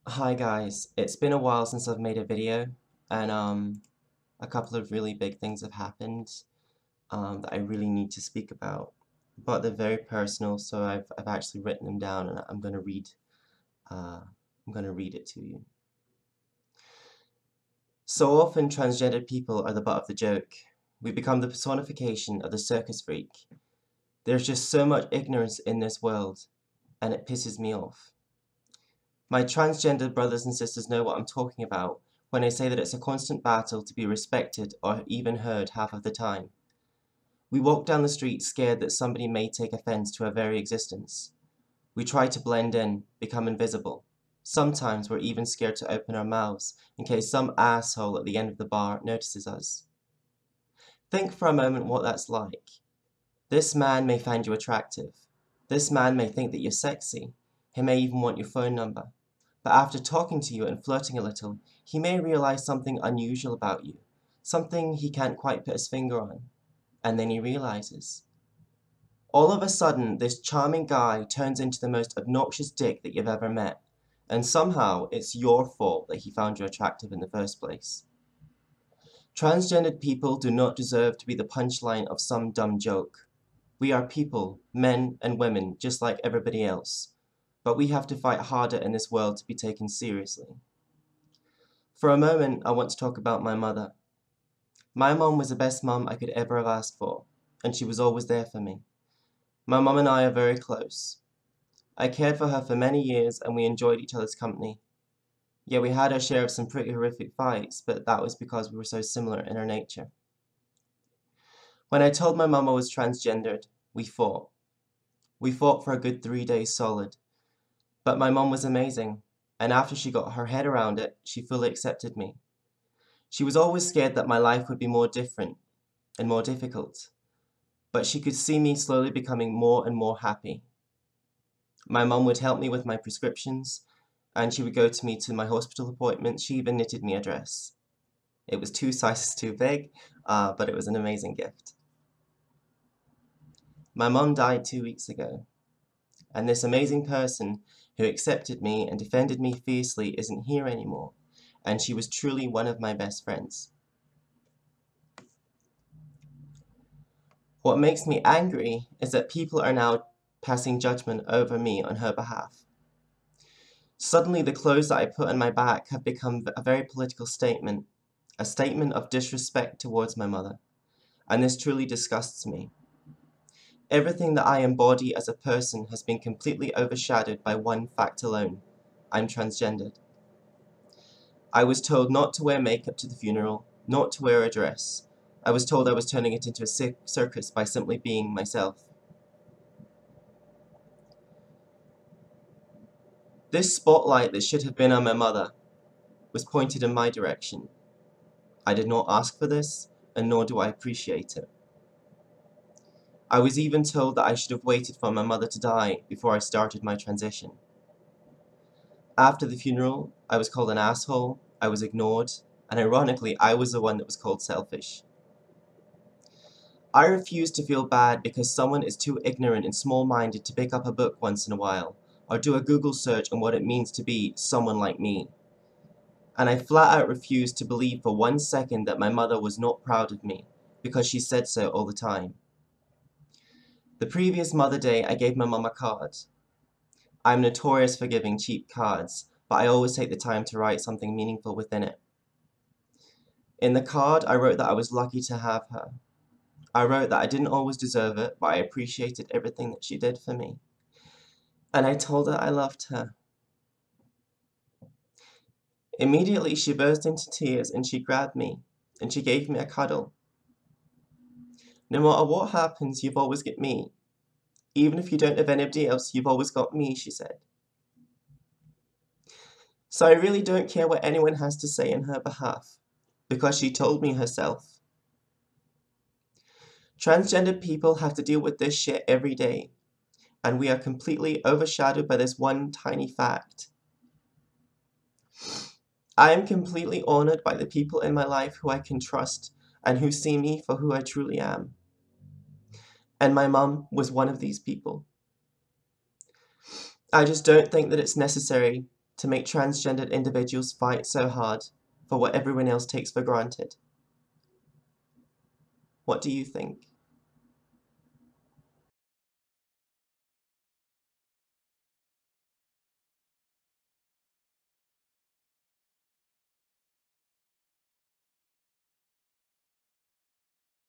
Hi guys, it's been a while since I've made a video and a couple of really big things have happened that I really need to speak about. But they're very personal, so I've actually written them down and I'm gonna read it to you. So often transgendered people are the butt of the joke. We become the personification of the circus freak. There's just so much ignorance in this world, and it pisses me off. My transgender brothers and sisters know what I'm talking about when I say that it's a constant battle to be respected or even heard half of the time. We walk down the street scared that somebody may take offense to our very existence. We try to blend in, become invisible. Sometimes we're even scared to open our mouths in case some asshole at the end of the bar notices us. Think for a moment what that's like. This man may find you attractive. This man may think that you're sexy. He may even want your phone number. But after talking to you and flirting a little, he may realize something unusual about you, something he can't quite put his finger on. And then he realizes. All of a sudden, this charming guy turns into the most obnoxious dick that you've ever met. And somehow, it's your fault that he found you attractive in the first place. Transgendered people do not deserve to be the punchline of some dumb joke. We are people, men and women, just like everybody else. But we have to fight harder in this world to be taken seriously. For a moment, I want to talk about my mother. My mom was the best mom I could ever have asked for, and she was always there for me. My mom and I are very close. I cared for her for many years, and we enjoyed each other's company. Yeah, we had our share of some pretty horrific fights, but that was because we were so similar in our nature. When I told my mom I was transgendered, we fought. We fought for a good 3 days solid. But my mom was amazing, and after she got her head around it, she fully accepted me. She was always scared that my life would be more different and more difficult, but she could see me slowly becoming more and more happy. My mom would help me with my prescriptions, and she would go to me to my hospital appointments. She even knitted me a dress. It was 2 sizes too big, but it was an amazing gift. My mom died 2 weeks ago, and this amazing person who accepted me and defended me fiercely isn't here anymore, and she was truly one of my best friends. What makes me angry is that people are now passing judgment over me on her behalf. Suddenly the clothes that I put on my back have become a very political statement, a statement of disrespect towards my mother, and this truly disgusts me. Everything that I embody as a person has been completely overshadowed by one fact alone. I'm transgendered. I was told not to wear makeup to the funeral, not to wear a dress. I was told I was turning it into a circus by simply being myself. This spotlight that should have been on my mother was pointed in my direction. I did not ask for this, and nor do I appreciate it. I was even told that I should have waited for my mother to die before I started my transition. After the funeral, I was called an asshole, I was ignored, and ironically, I was the one that was called selfish. I refuse to feel bad because someone is too ignorant and small-minded to pick up a book once in a while, or do a Google search on what it means to be someone like me. And I flat out refuse to believe for 1 second that my mother was not proud of me, because she said so all the time. The previous Mother Day, I gave my mum a card. I'm notorious for giving cheap cards, but I always take the time to write something meaningful within it. In the card, I wrote that I was lucky to have her. I wrote that I didn't always deserve it, but I appreciated everything that she did for me. And I told her I loved her. Immediately, she burst into tears and she grabbed me, and she gave me a cuddle. No matter what happens, you've always got me. Even if you don't have anybody else, you've always got me, she said. So I really don't care what anyone has to say in her behalf, because she told me herself. Transgender people have to deal with this shit every day, and we are completely overshadowed by this one tiny fact. I am completely honored by the people in my life who I can trust and who see me for who I truly am. And my mum was one of these people. I just don't think that it's necessary to make transgendered individuals fight so hard for what everyone else takes for granted? What do you think?